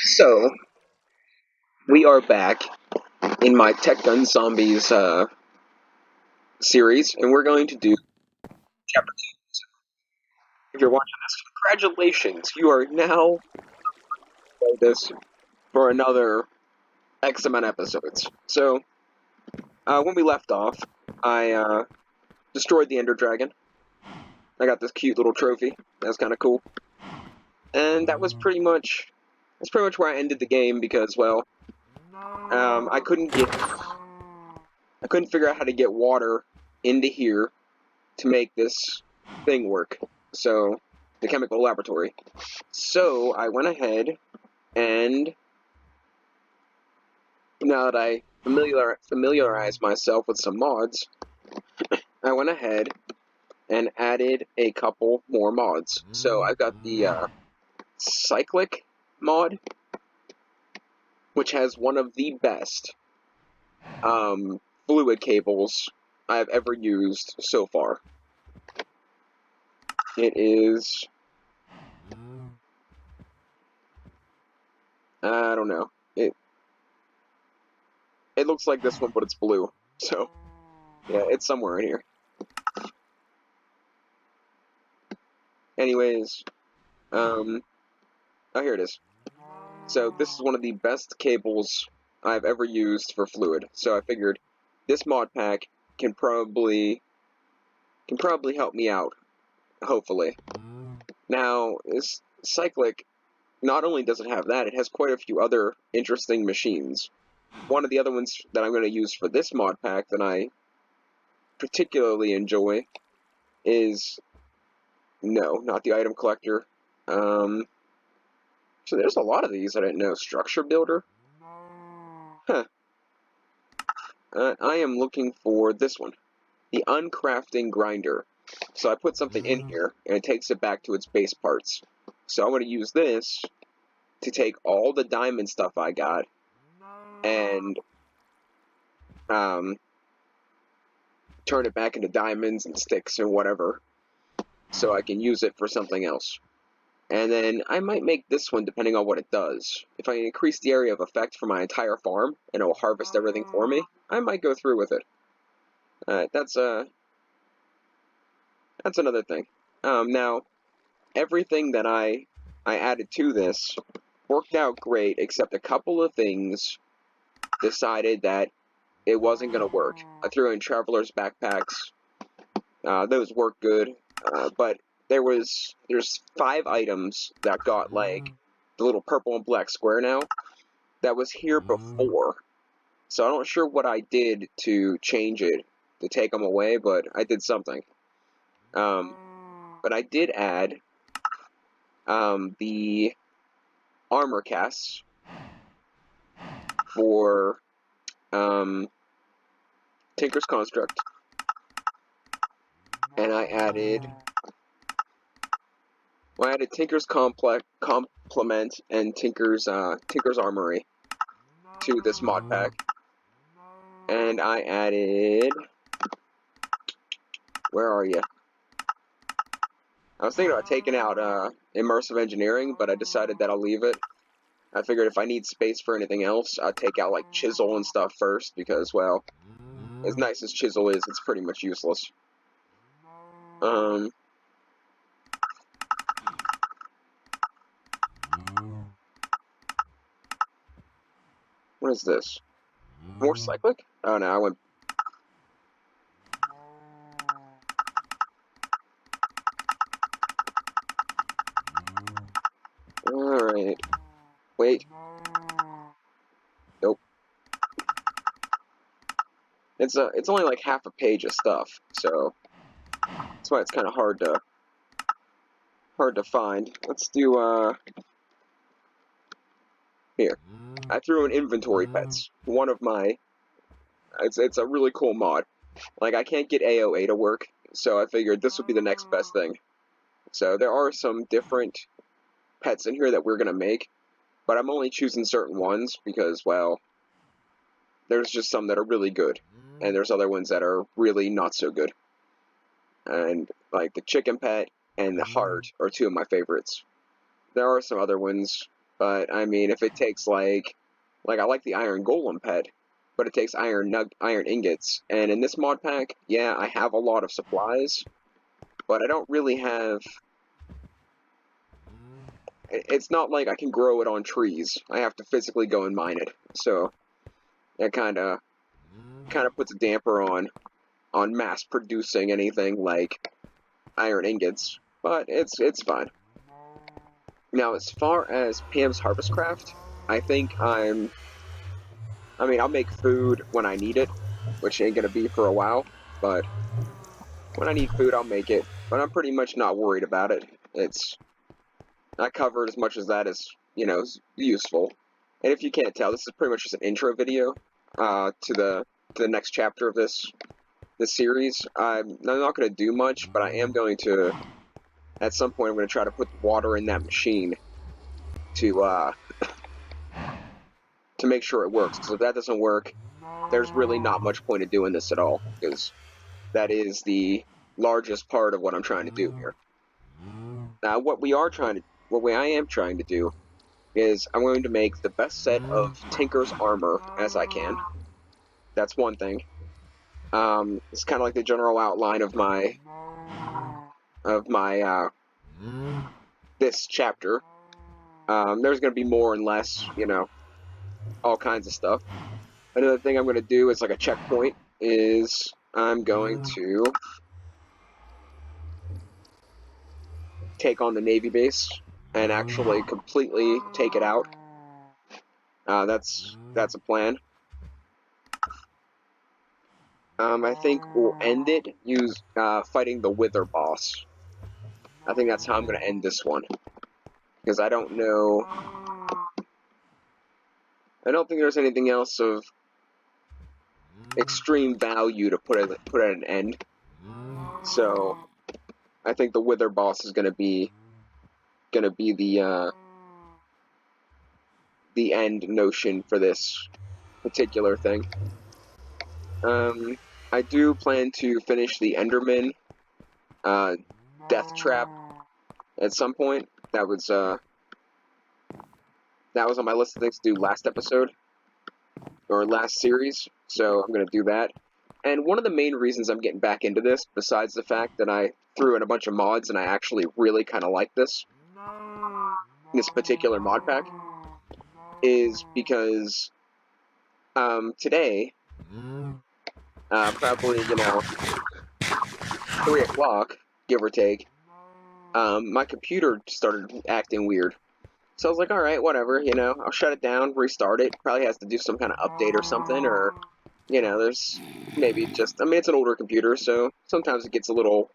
So, we are back in my TechGuns Zombies series, and we're going to do Chapter 2. So, if you're watching this, congratulations! You are now playing this for another X amount of episodes. So, when we left off, I destroyed the Ender Dragon. I got this cute little trophy. That's kind of cool. And that's pretty much where I ended the game because, well, I couldn't figure out how to get water into here to make this thing work. So, the chemical laboratory. So, I went ahead and, now that I familiarized myself with some mods, I went ahead and added a couple more mods. So, I've got the cyclic mod, which has one of the best fluid cables I've ever used so far. It is, I don't know, it looks like this one, but it's blue. So, yeah, it's somewhere in here. Anyways, oh, here it is. So, this is one of the best cables I've ever used for fluid. So, I figured this mod pack can probably help me out, hopefully. Now, this cyclic, not only does it have that, it has quite a few other interesting machines. One of the other ones that I'm going to use for this mod pack that I particularly enjoy is, no, not the item collector. So there's a lot of these I didn't know. Structure builder? Huh. I am looking for this one. The uncrafting grinder. So I put something in here, and it takes it back to its base parts. So I'm going to use this to take all the diamond stuff I got and turn it back into diamonds and sticks and whatever, so I can use it for something else. And then I might make this one depending on what it does. If I increase the area of effect for my entire farm and it will harvest everything for me, I might go through with it. That's another thing. Now, everything that I added to this worked out great, except a couple of things decided that it wasn't going to work. I threw in traveler's backpacks. Those work good, but there's 5 items that got, like, the little purple and black square now that was here before. So I'm not sure what I did to change it, to take them away, but I did something. But I did add the armor casts for Tinker's Construct, and I added Tinker's Complement and Tinker's Armory to this mod pack, and I added, where are you? I was thinking about taking out immersive engineering, but I decided that I'll leave it. I figured if I need space for anything else, I'd take out, like, chisel and stuff first, because, well, as nice as chisel is, it's pretty much useless. What is this? More cyclic? Oh no, I went... Alright. Wait. Nope. It's only like half a page of stuff, so that's why it's kind of hard to find. Let's do here. I threw in inventory pets. One of my... It's a really cool mod. Like, I can't get AOA to work, so I figured this would be the next best thing. So there are some different pets in here that we're gonna make, but I'm only choosing certain ones because, well, there's just some that are really good, and there's other ones that are really not so good. And, like, the chicken pet and the heart are 2 of my favorites. There are some other ones, But I mean, if it takes like I like the iron golem pet, but it takes iron ingots. And in this mod pack, yeah, I have a lot of supplies, but I don't really have. It's not like I can grow it on trees. I have to physically go and mine it. So that kind of puts a damper on mass producing anything like iron ingots, but it's fine. Now, as far as Pam's Harvest Craft, I think I mean, I'll make food when I need it, which ain't gonna be for a while, but when I need food, I'll make it. But I'm pretty much not worried about it. I covered as much as that is, is useful. And if you can't tell, this is pretty much just an intro video to the next chapter of this series. I'm not going to do much, but I am going to, at some point, I'm going to try to put water in that machine to make sure it works. Because if that doesn't work, there's really not much point in doing this at all, because that is the largest part of what I'm trying to do here. Now, what I am trying to do is I'm going to make the best set of Tinker's armor as I can. That's one thing. It's kind of like the general outline of my this chapter. There's going to be more and less, all kinds of stuff. Another thing I'm going to do is like a checkpoint is I'm going to take on the Navy base and actually completely take it out. That's a plan. I think we'll end it fighting the Wither boss. I think that's how I'm going to end this one. Because I don't know. I don't think there's anything else of extreme value to put at an end. So I think the Wither boss is going to be the end notion for this particular thing. I do plan to finish the Enderman death trap at some point. That was on my list of things to do last episode or last series, so I'm gonna do that. And one of the main reasons I'm getting back into this, besides the fact that I threw in a bunch of mods and I actually really kind of like this particular mod pack, is because today, probably 3 o'clock, give or take, my computer started acting weird. So I was like, alright, whatever, I'll shut it down, restart it. Probably has to do some kind of update or something, or, there's maybe just, it's an older computer, so sometimes it gets a little,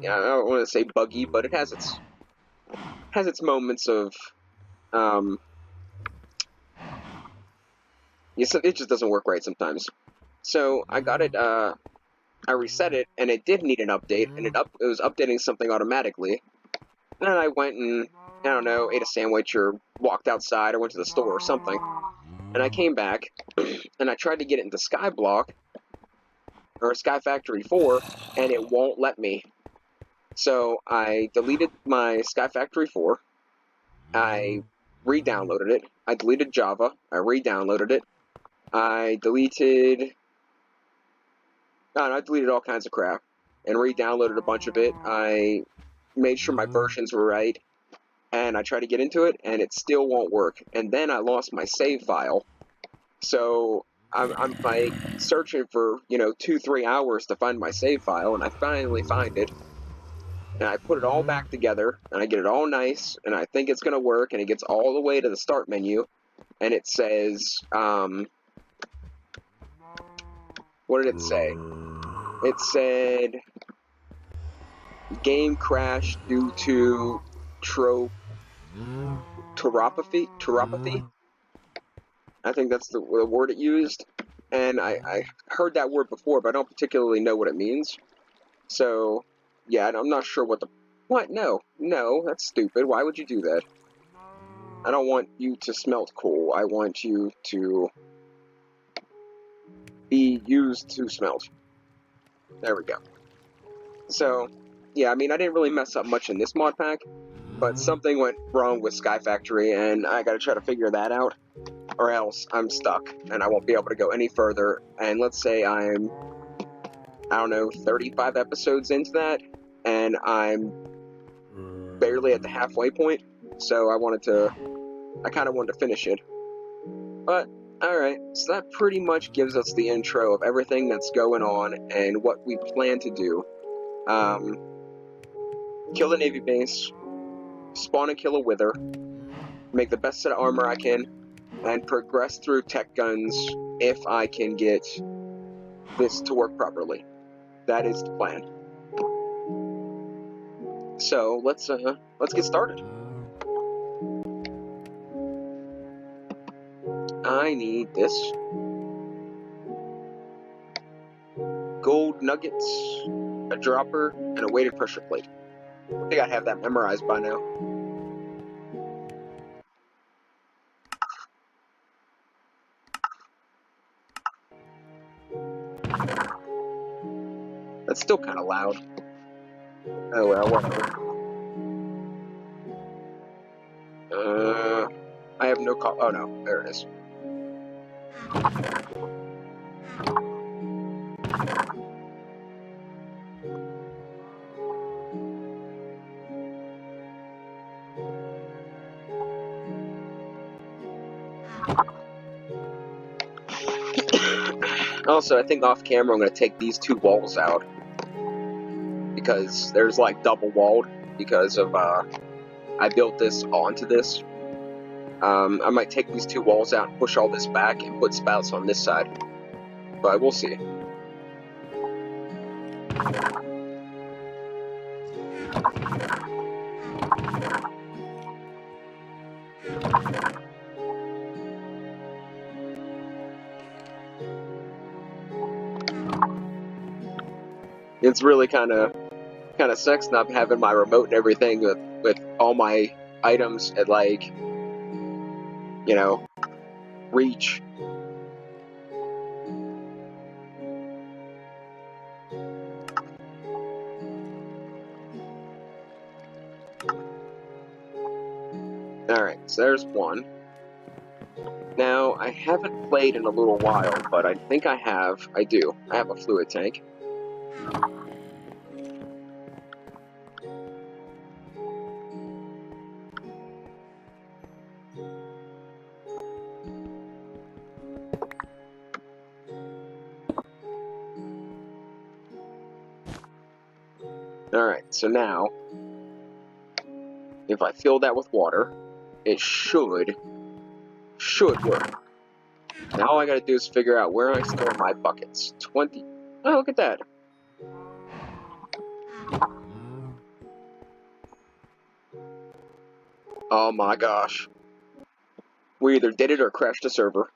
I don't want to say buggy, but it has its moments of, it just doesn't work right sometimes. So I got it, I reset it, and it did need an update, and it was updating something automatically. And then I went and, I don't know, ate a sandwich or walked outside or went to the store or something. And I came back, and I tried to get it into Skyblock, or Sky Factory 4, and it won't let me. So I deleted my Sky Factory 4, I re-downloaded it, I deleted Java, I re-downloaded it, I deleted all kinds of crap, and re-downloaded a bunch of it. I made sure my versions were right, and I tried to get into it, and it still won't work. And then I lost my save file, so I'm like searching for 2-3 hours to find my save file, and I finally find it, and I put it all back together, and I get it all nice, and I think it's gonna work, and it gets all the way to the start menu, and it says, what did it say? It said, game crash due to Turopathy? I think that's the word it used. And I heard that word before, but I don't particularly know what it means. So, yeah, I'm not sure what No, that's stupid. Why would you do that? I don't want you to smelt coal. I want you to be used to smelt. There we go. So, yeah, I didn't really mess up much in this mod pack, But something went wrong with Sky Factory, and I gotta try to figure that out, or else I'm stuck, and I won't be able to go any further. And let's say I'm, I don't know, 35 episodes into that, and I'm barely at the halfway point, so I kind of wanted to finish it. But, alright, so that pretty much gives us the intro of everything that's going on and what we plan to do. Kill the Navy base, spawn and kill a Wither, make the best set of armor I can, and progress through TechGuns if I can get this to work properly. That is the plan. So let's get started. I need this. Gold nuggets, a dropper, and a weighted pressure plate. I think I have that memorized by now. That's still kind of loud. Oh well, whatever. I have no call. Oh no, there it is. Also, I think off camera I'm going to take these two walls out, because there's like double walled because of I built this onto this. I might take these two walls out and push all this back and put spouts on this side, but we'll see. It's really kind of sucks not having my remote and everything with all my items at, like, you know, reach. Alright, so there's one. Now, I haven't played in a little while, but I think I do. I have a fluid tank. Alright, so now, if I fill that with water, it should work. Now all I gotta do is figure out where I store my buckets. 20. Oh, look at that. Oh my gosh. We either did it or crashed the server.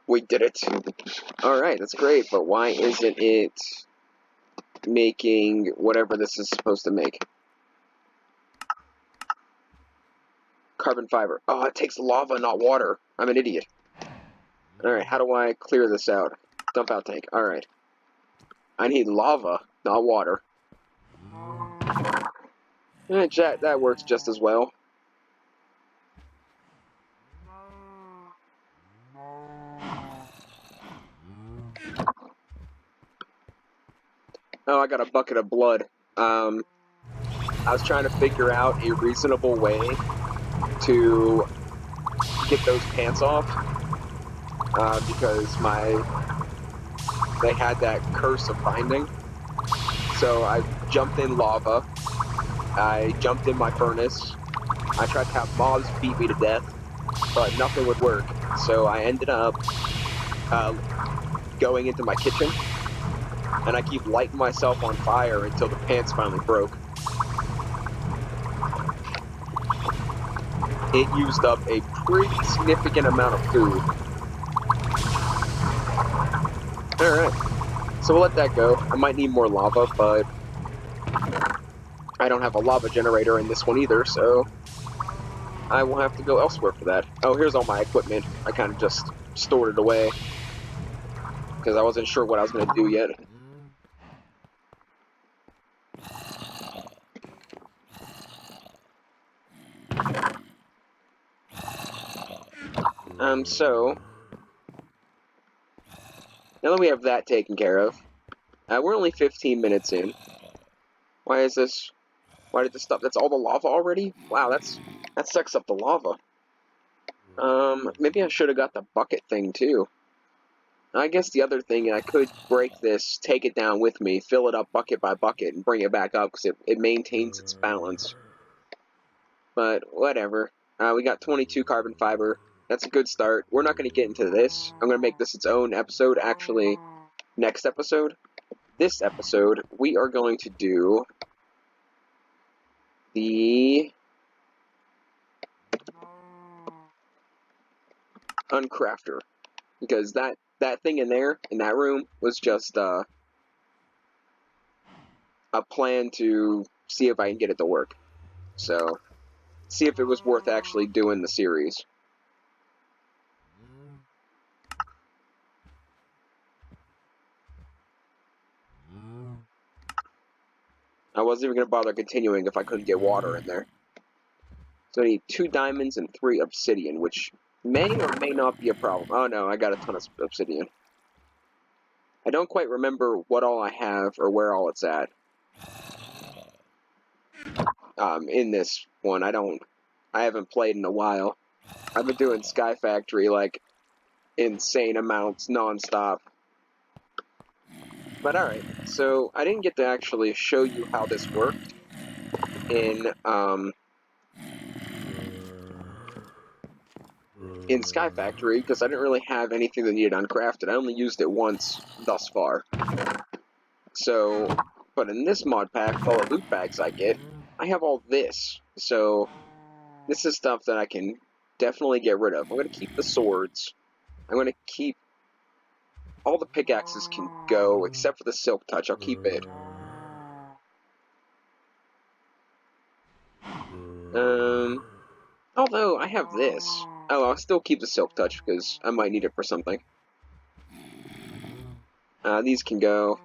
We did it. Alright, that's great, but why isn't it making whatever this is supposed to make? Carbon fiber. Oh, it takes lava, not water. I'm an idiot. Alright, how do I clear this out? Dump out tank. Alright. I need lava, not water. That works just as well. Oh, I got a bucket of blood. I was trying to figure out a reasonable way to get those pants off, because they had that curse of binding. So I jumped in lava, I jumped in my furnace, I tried to have mobs beat me to death, but nothing would work. So I ended up going into my kitchen, and I keep lighting myself on fire until the pants finally broke. It used up a pretty significant amount of food. Alright, so we'll let that go. I might need more lava, but I don't have a lava generator in this one either, so I will have to go elsewhere for that. Oh, here's all my equipment. I kind of just stored it away, because I wasn't sure what I was going to do yet. So now that we have that taken care of, we're only 15 minutes in. Why is this? Why did this stop? That's all the lava already? Wow, that sucks up the lava. Maybe I should have got the bucket thing too. I guess the other thing, I could break this, take it down with me, fill it up bucket by bucket, and bring it back up because it maintains its balance. But whatever. We got 22 carbon fiber. That's a good start. We're not going to get into this. I'm going to make this its own episode, actually, next episode. This episode, we are going to do the uncrafter. Because that thing in there, in that room, was just a plan to see if I can get it to work. So, see if it was worth actually doing the series. I wasn't even going to bother continuing if I couldn't get water in there. So I need 2 diamonds and 3 obsidian, which may or may not be a problem. Oh no, I got a ton of obsidian. I don't quite remember what all I have or where all it's at. In this one, I haven't played in a while. I've been doing Sky Factory like insane amounts nonstop. But alright, so I didn't get to actually show you how this worked in Sky Factory because I didn't really have anything that needed uncrafted. I only used it once thus far. So, but in this mod pack, all the loot bags I get, I have all this. So, this is stuff that I can definitely get rid of. I'm going to keep the swords. I'm going to keep... All the pickaxes can go, except for the silk touch. I'll keep it. Although, I have this. Oh, I'll still keep the silk touch, because I might need it for something. These can go.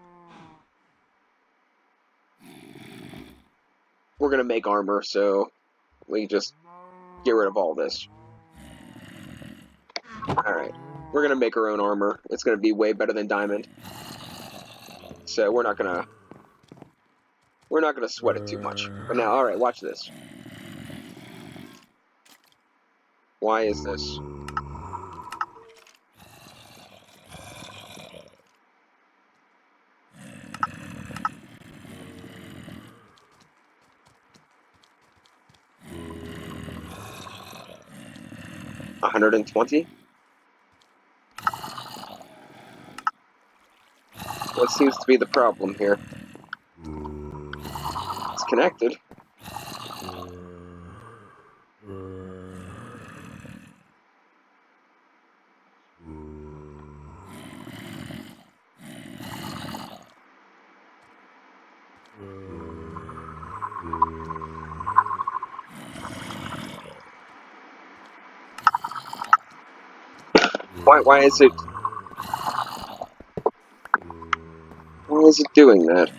We're going to make armor, so we just get rid of all this. Alright. We're going to make our own armor. It's going to be way better than diamond. So we're not going to sweat it too much. But now, alright, watch this. Why is this? $120? What seems to be the problem here? It's connected. Why is it... Why is it doing that?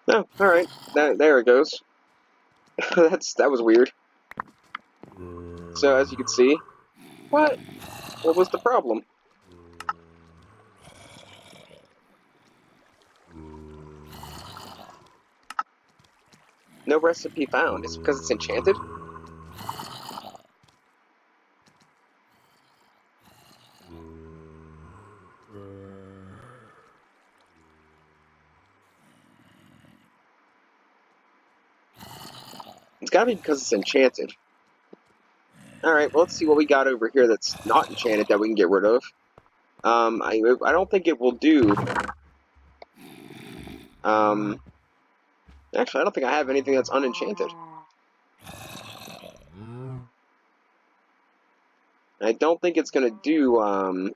No, alright. There it goes. That was weird. So, as you can see... What? What was the problem? No recipe found. Is it because it's enchanted? It's gotta be because it's enchanted. Alright, well, let's see what we got over here that's not enchanted that we can get rid of. I don't think it will do Actually, I don't think I have anything that's unenchanted. I don't think it's gonna do,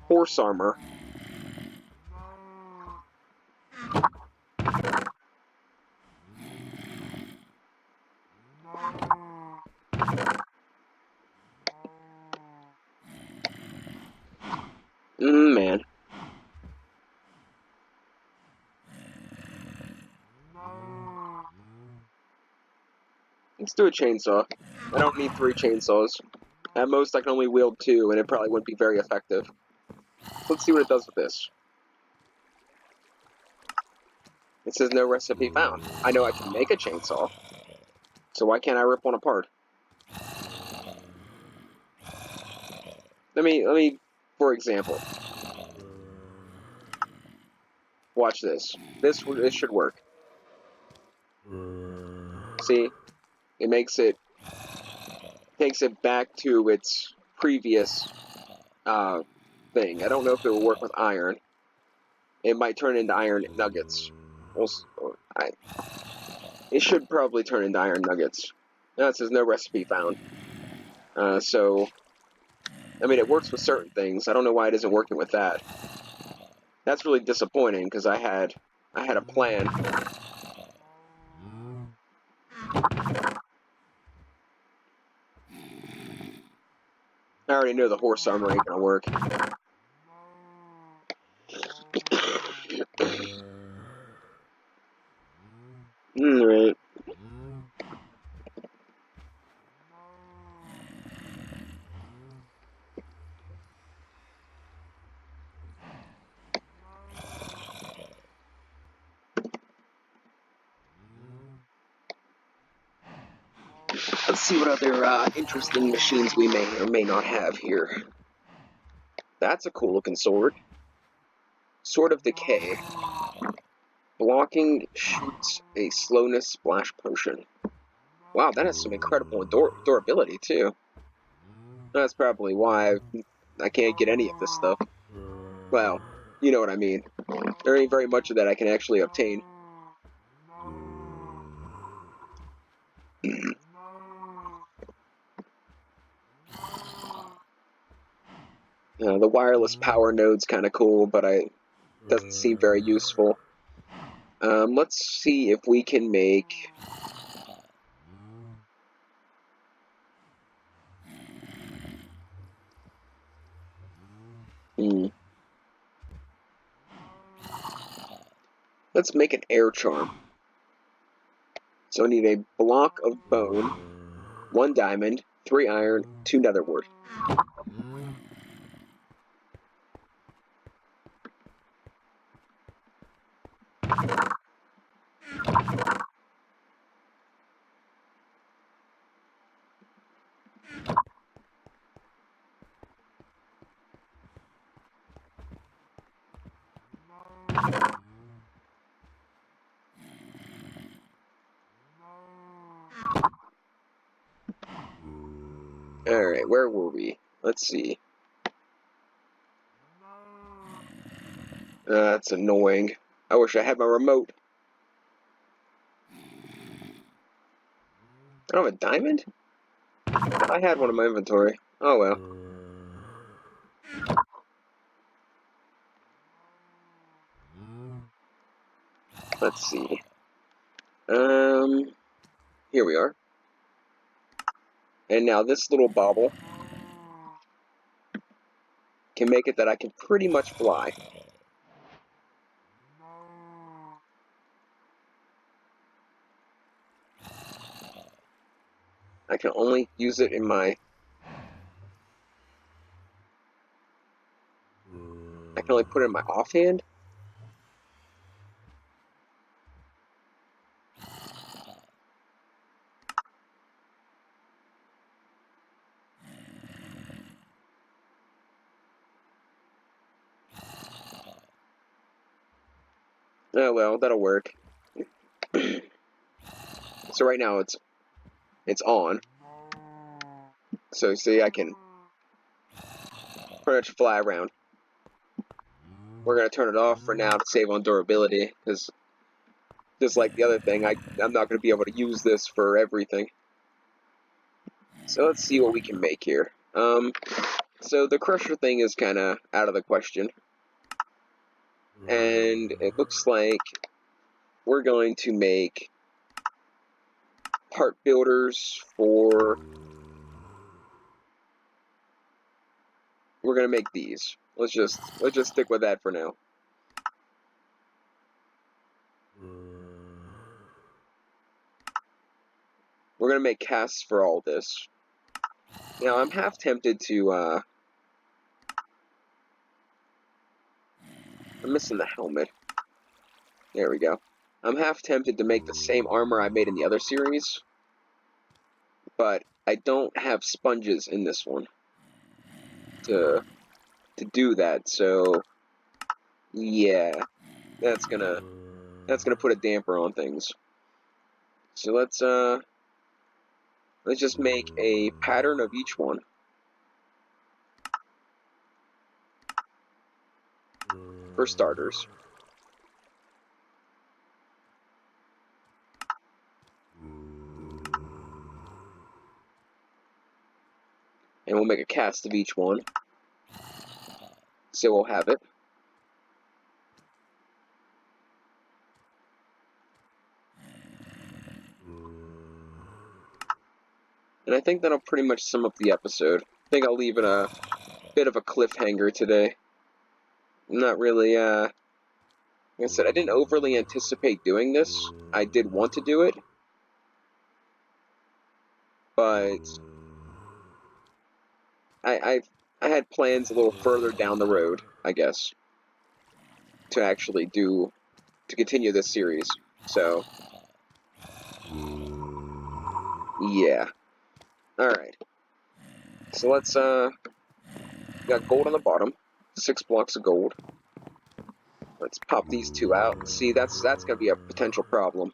horse armor. Man. Let's do a chainsaw. I don't need 3 chainsaws. At most, I can only wield 2, and it probably wouldn't be very effective. Let's see what it does with this. It says no recipe found. I know I can make a chainsaw, so why can't I rip one apart? Let me, for example, watch this. This should work. See, it takes it back to its previous thing. I don't know if it will work with iron. It might turn into iron nuggets. It should probably turn into iron nuggets. No, it says no recipe found. So, I mean, it works with certain things. I don't know why it isn't working with that. That's really disappointing because I had a plan. I already know the horse armor ain't gonna work. Alright. Let's see what other interesting machines we may or may not have here. That's a cool looking sword. Sword of Decay. Blocking shoots a slowness splash potion. Wow, that has some incredible durability too. That's probably why I can't get any of this stuff. Well, you know what I mean. There ain't very much of that I can actually obtain. The wireless power node's kind of cool, but it doesn't seem very useful. Let's see if we can make... Let's make an air charm. So I need a block of bone, 1 diamond, 3 iron, 2 netherwood. Alright, where were we? Let's see. That's annoying. I wish I had my remote. I don't have a diamond? I had one in my inventory. Oh well. Let's see. Here we are. And now this little bauble can make it that I can pretty much fly. I can only use it in my... I can only put it in my offhand? Oh well, that'll work. So right now it's on. So see, I can pretty much fly around. We're gonna turn it off for now to save on durability, because Just like the other thing, I'm not going to be able to use this for everything. So let's see what we can make here. So the crusher thing is kind of out of the question. And it looks like we're going to make part builders for... We're going to make these. Let's just stick with that for now. We're going to make casts for all this. Now, I'm half tempted to, I'm missing the helmet. There we go. I'm half tempted to make the same armor I made in the other series, but I don't have sponges in this one to do that, so yeah, that's gonna put a damper on things. So let's just make a pattern of each one. For starters. And we'll make a cast of each one. So we'll have it. And I think that'll pretty much sum up the episode. I think I'll leave it a bit of a cliffhanger today. I'm not really, like I said, I didn't overly anticipate doing this. I did want to do it. But I had plans a little further down the road, I guess, to continue this series. So, yeah. Alright. So let's, got gold on the bottom. 6 blocks of gold. Let's pop these two out. See, that's gonna be a potential problem.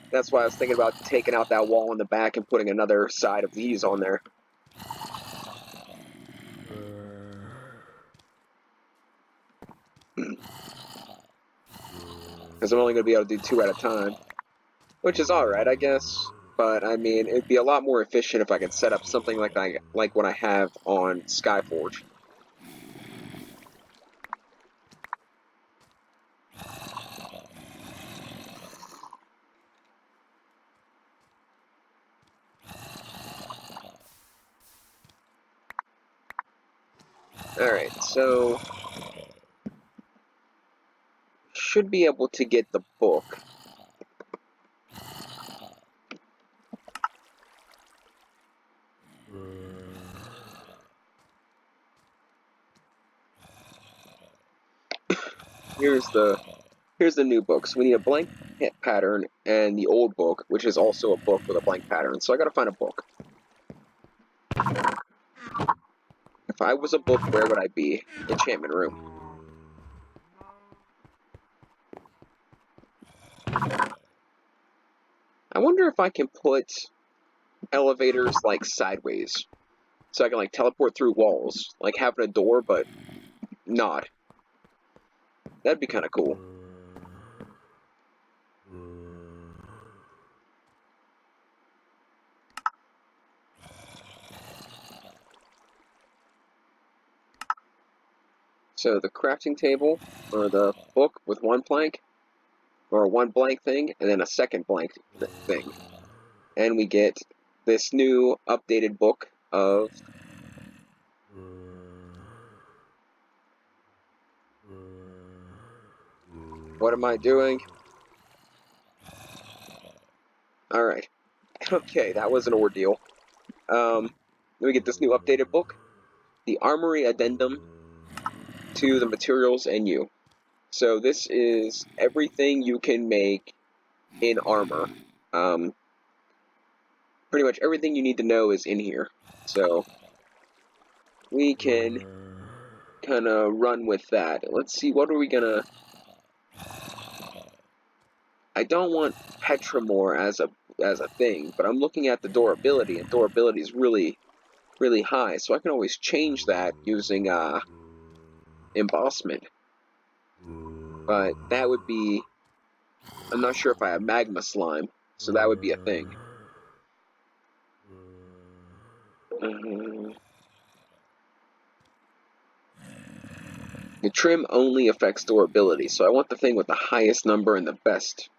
That's why I was thinking about taking out that wall in the back and putting another side of these on there. Because I'm only going to be able to do 2 at a time. Which is alright, I guess. But, I mean, it'd be a lot more efficient if I could set up something like what I have on Skyforge. Alright, so... should be able to get the book. Here's the new book. So we need a blank pattern and the old book, which is also a book with a blank pattern. So I gotta find a book. If I was a book, where would I be? Enchantment room. I wonder if I can put elevators like sideways. So I can like teleport through walls. Like having a door, but not. That'd be kinda cool. So the crafting table, or the book with one plank, or one blank thing, and then a second blank thing. And we get this new updated book of... What am I doing? Alright. Okay, that was an ordeal. Then we get this new updated book, the Armory Addendum to the Materials and You. So this is everything you can make in armor. Pretty much everything you need to know is in here. So we can kind of run with that. Let's see, what are we gonna... I don't want Petramore as a thing, but I'm looking at the durability, and durability is really, really high. So I can always change that using embossment. But that would be... I'm not sure if I have magma slime, so that would be a thing. The trim only affects durability, so I want the thing with the highest number and the best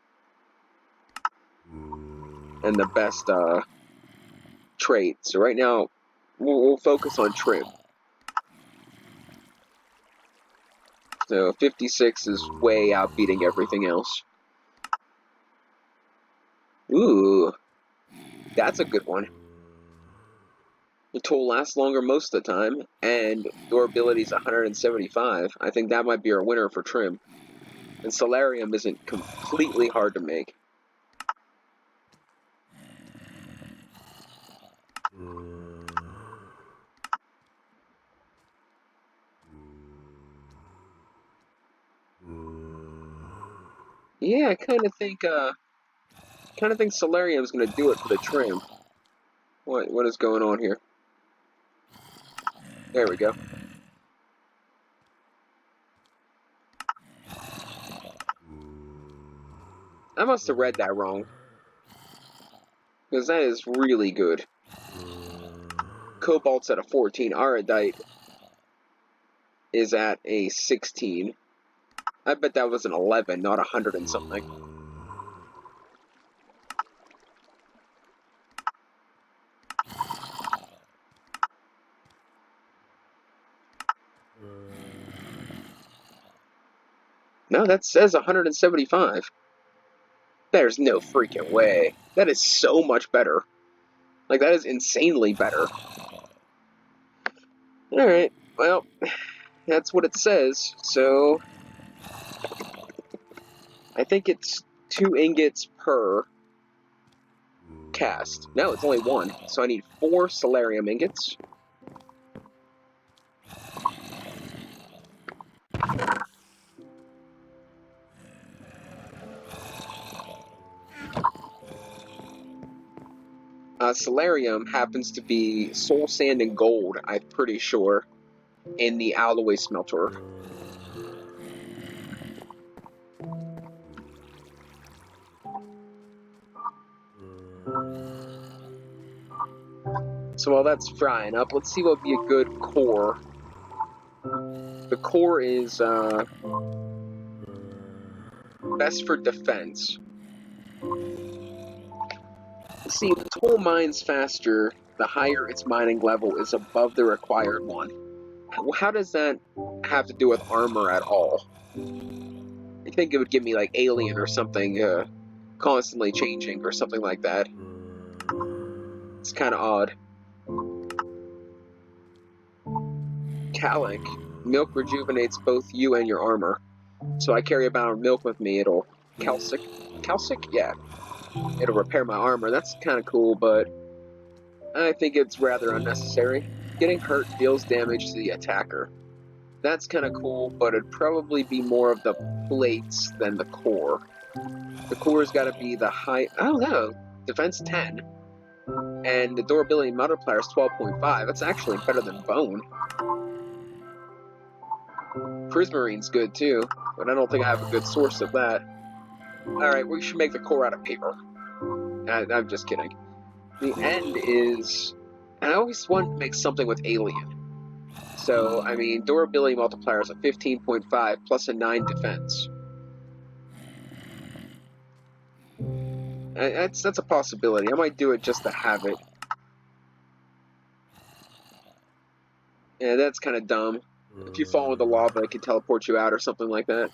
trait. So right now, we'll focus on trim. So 56 is way outbeating everything else. Ooh, that's a good one. The tool lasts longer most of the time, and durability is 175. I think that might be our winner for trim. And Solarium isn't completely hard to make. Yeah, I kind of think Solarium's gonna do it for the trim. What is going on here? There we go. I must have read that wrong, because that is really good. Cobalt's at a 14. Aradite is at a 16. I bet that was an 11, not 100 and something. No, that says 175. There's no freaking way. That is so much better. Like, that is insanely better. Alright, well, that's what it says, so... I think it's 2 ingots per cast. No, it's only 1, so I need 4 Solarium ingots. Solarium happens to be soul sand and gold, I'm pretty sure, in the alloy smelter. So while that's frying up, let's see what would be a good core. The core is best for defense. See, the tool mines faster the higher its mining level is above the required one. How does that have to do with armor at all? I think it would give me like alien or something, constantly changing or something like that. It's kind of odd. Calic. Milk rejuvenates both you and your armor. So I carry a pound of milk with me, it'll... Calcic? Calcic? Yeah. It'll repair my armor. That's kind of cool, but I think it's rather unnecessary. Getting hurt deals damage to the attacker. That's kind of cool, but it'd probably be more of the plates than the core. The core's got to be the high... I don't know. Defense 10. And the durability multiplier is 12.5. That's actually better than bone. Prismarine's good too, but I don't think I have a good source of that. Alright, we should make the core out of paper. I'm just kidding. The end is... I always want to make something with alien. So, I mean, durability multiplier is a 15.5 plus a 9 defense. That's a possibility. I might do it just to have it. Yeah, that's kind of dumb. If you fall into lava, it can teleport you out or something like that.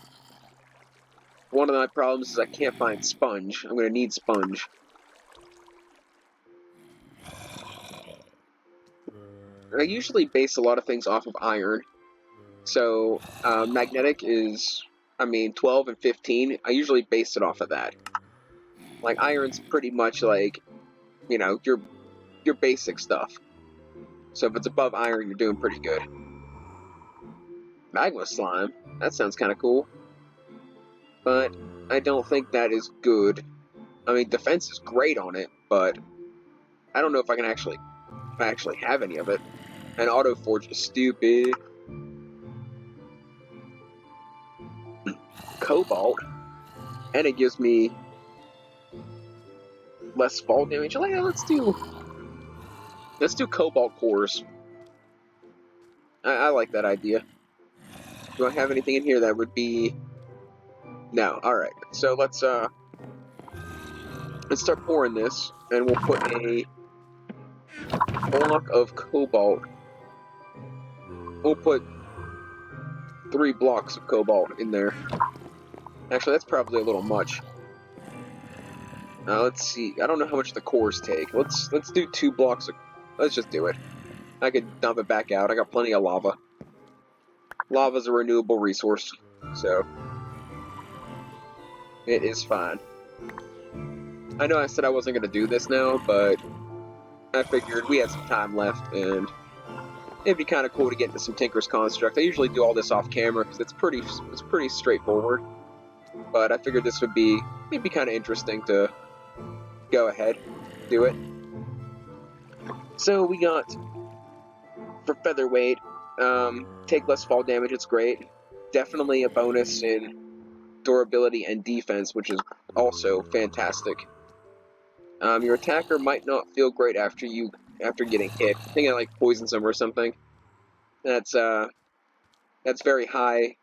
One of my problems is I can't find sponge. I'm going to need sponge. I usually base a lot of things off of iron. So, magnetic is, 12 and 15. I usually base it off of that. Like, iron's pretty much like, your basic stuff. So if it's above iron, you're doing pretty good. Magma slime. That sounds kind of cool. But I don't think that is good. Defense is great on it, but I don't know if I can actually have any of it. And auto forge is stupid. cobalt, and it gives me less fall damage. Yeah, let's do cobalt cores. I like that idea. Do I have anything in here that would be? No. All right. So let's start pouring this, and we'll put a block of cobalt. We'll put 3 blocks of cobalt in there. Actually, that's probably a little much. Let's see. I don't know how much the cores take. Let's do 2 blocks of. Let's just do it. I could dump it back out. I got plenty of lava. Lava's a renewable resource, so it is fine. I know I said I wasn't going to do this now, but I figured we had some time left, and it'd be kind of cool to get into some Tinker's Construct. I usually do all this off camera because it's pretty straightforward, but I figured this would be it'd be kind of interesting to go ahead, do it. So we got for featherweight, take less fall damage. It's great. Definitely a bonus in durability and defense, which is also fantastic. Your attacker might not feel great after getting hit. I think it like poisons them or something. That's very high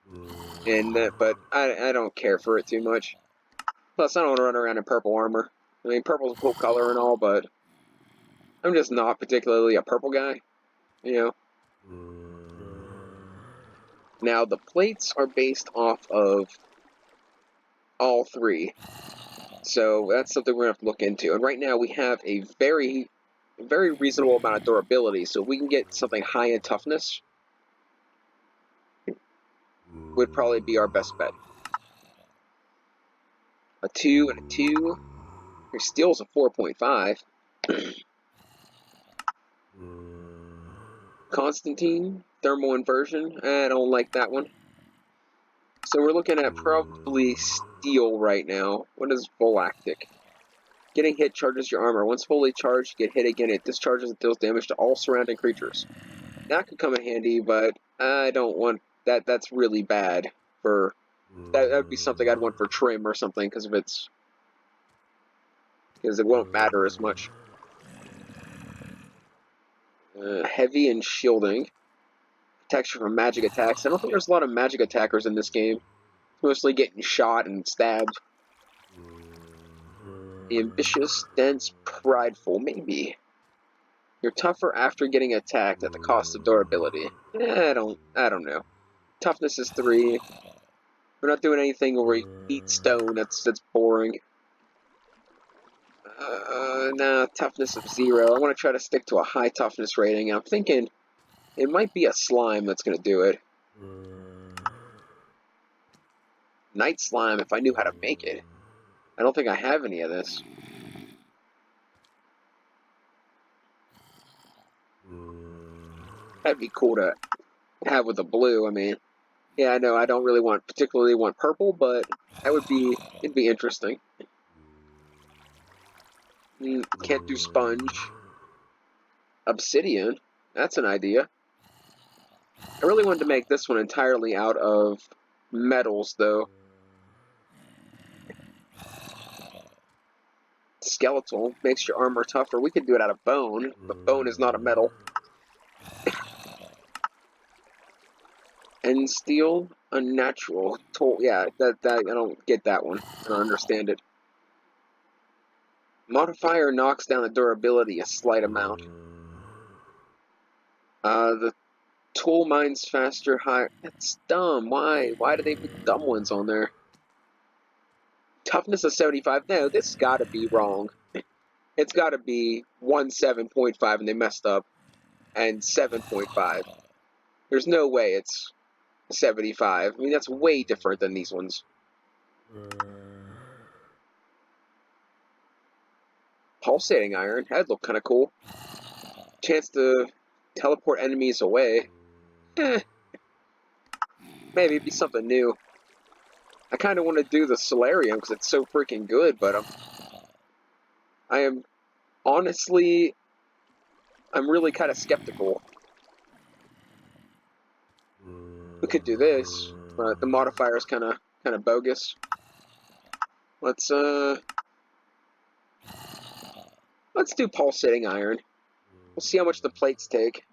in that, but I don't care for it too much. Plus, I don't want to run around in purple armor. I mean, purple's a cool color and all, but I'm just not particularly a purple guy, you know. Now the plates are based off of all 3. So that's something we're going to have to look into. And right now we have a very reasonable amount of durability, so if we can get something high in toughness, would probably be our best bet. A 2 and a 2. Your steel's a 4.5. Constantine, thermal inversion. I don't like that one. So we're looking at probably steel right now. What is Volactic? Getting hit charges your armor. Once fully charged, you get hit again. It discharges and deals damage to all surrounding creatures. That could come in handy, but I don't want that. That's really bad for. That would be something I'd want for trim or something, because it won't matter as much. Heavy and shielding. Protection from magic attacks. I don't think there's a lot of magic attackers in this game. It's mostly getting shot and stabbed. Ambitious, dense, prideful, maybe. You're tougher after getting attacked at the cost of durability. I don't know. Toughness is 3. We're not doing anything where we eat stone. That's boring. Nah, toughness of 0. I want to try to stick to a high toughness rating. I'm thinking it might be a slime that's going to do it. Night slime, if I knew how to make it. I don't think I have any of this. That'd be cool to have with the blue. I mean, yeah, I know I don't really particularly want purple, but it'd be interesting. Can't do sponge. Obsidian, that's an idea. I really wanted to make this one entirely out of metals, though. Skeletal makes your armor tougher. We could do it out of bone, but bone is not a metal. And steel, unnatural. Yeah, that I don't get that one. I don't understand it. Modifier knocks down the durability a slight amount. The tool mines faster, higher. That's dumb. Why? Why do they put dumb ones on there? Toughness of 75. No, this has got to be wrong. It's got to be 17.5 and they messed up. And 7.5. There's no way it's 75. I mean, that's way different than these ones. Pulsating iron. That'd look kind of cool. Chance to teleport enemies away. Maybe it'd be something new. I kind of want to do the Solarium because it's so freaking good, but I'm honestly, I'm really kind of skeptical. We could do this, but the modifier is kind of kind of bogus. Let's do pulsating iron. We'll see how much the plates take.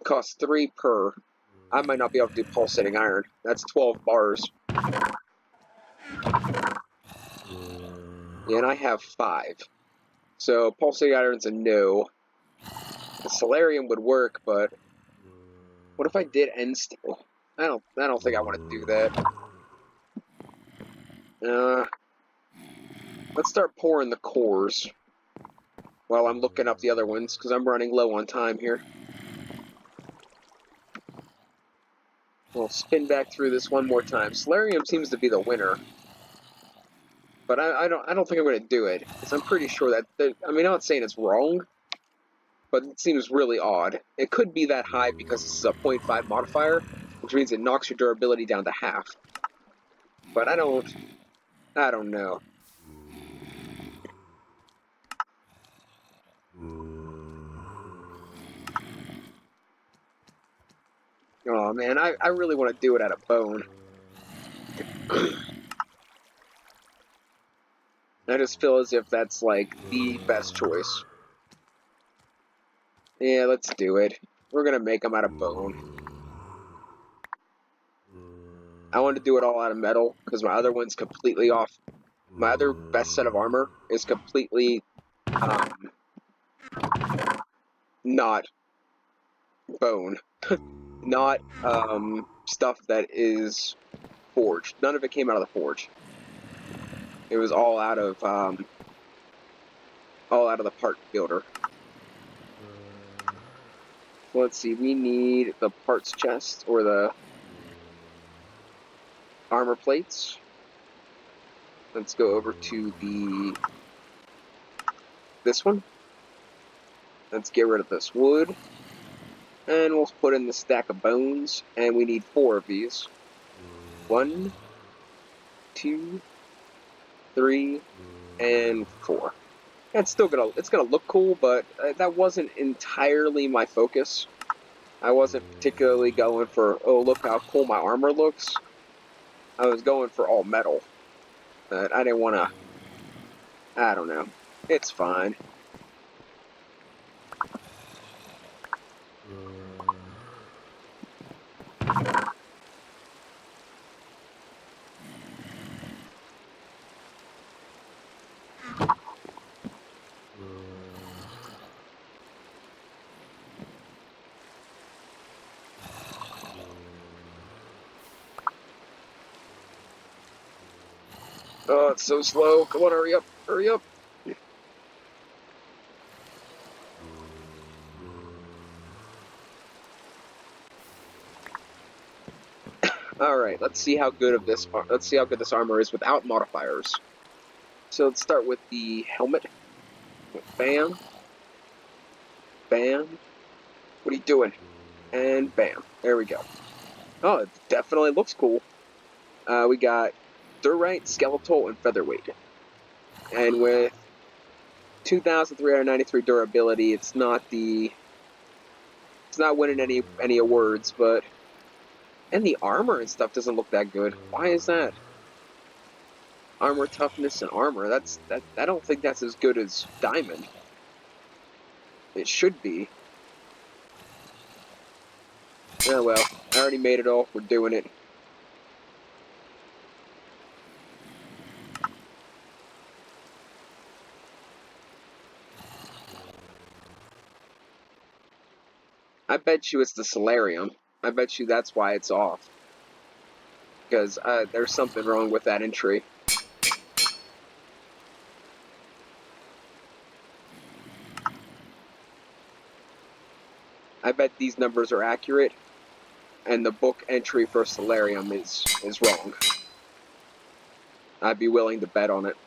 Costs 3 per. I might not be able to do pulsating iron. That's 12 bars. Yeah, and I have 5. So pulsating iron's a no. The solarium would work, but what if I did end steel? I don't think I want to do that. Let's start pouring the cores while I'm looking up the other ones, because I'm running low on time here. We'll spin back through this one more time. Solarium seems to be the winner, but I don't think I'm going to do it, because I'm pretty sure that, I mean, I'm not saying it's wrong, but it seems really odd. It could be that high because this is a 0.5 modifier, which means it knocks your durability down to half. But I don't know. Oh man, I really want to do it out of bone. I just feel as if that's like the best choice. Yeah, let's do it. We're gonna make them out of bone. I want to do it all out of metal because my other one's completely off. My other best set of armor is completely not bone, not stuff that is forged. None of it came out of the forge. It was all out of the part builder. Let's see. We need the parts chest or the armor plates. Let's go over to this one. Let's get rid of this wood. And we'll put in the stack of bones. And we need 4 of these. 1, 2, 3, and 4. It's gonna look cool, but that wasn't entirely my focus. I wasn't particularly going for, oh, look how cool my armor looks. I was going for all metal. But I didn't want to, I don't know. It's fine. Oh, it's so slow. Come on, hurry up. Hurry up. Alright, let's see how good this armor is without modifiers. So let's start with the helmet. Bam. Bam. What are you doing? And bam. There we go. Oh, it definitely looks cool. We got Durite, Skeletal, and Featherweight. And with 2,393 durability, it's not winning any awards, but and the armor and stuff doesn't look that good. Why is that? Armor toughness and armor. I don't think that's as good as diamond. It should be. Oh well, I already made it all. We're doing it. I bet you it's the solarium. I bet you that's why it's off. Because there's something wrong with that entry. I bet these numbers are accurate, and the book entry for solarium is wrong. I'd be willing to bet on it.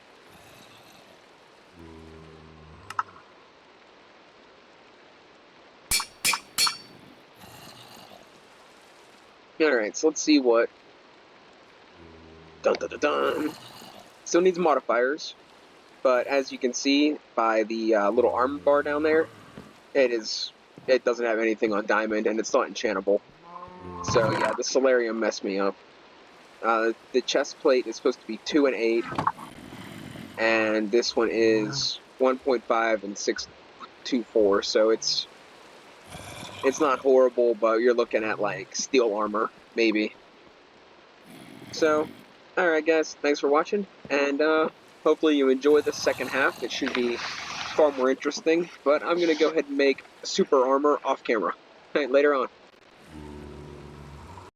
Alright, so let's see what... Dun dun dun dun! Still needs modifiers. but as you can see by the little armor bar down there, it doesn't have anything on diamond, and it's not enchantable. So yeah, the Solarium messed me up. The chest plate is supposed to be 2 and 8, and this one is 1.5 and 624. So it's not horrible, but you're looking at like steel armor maybe. So, all right, guys, thanks for watching, and hopefully you enjoy the second half. It should be far more interesting. But I'm gonna go ahead and make super armor off camera. All right, later on.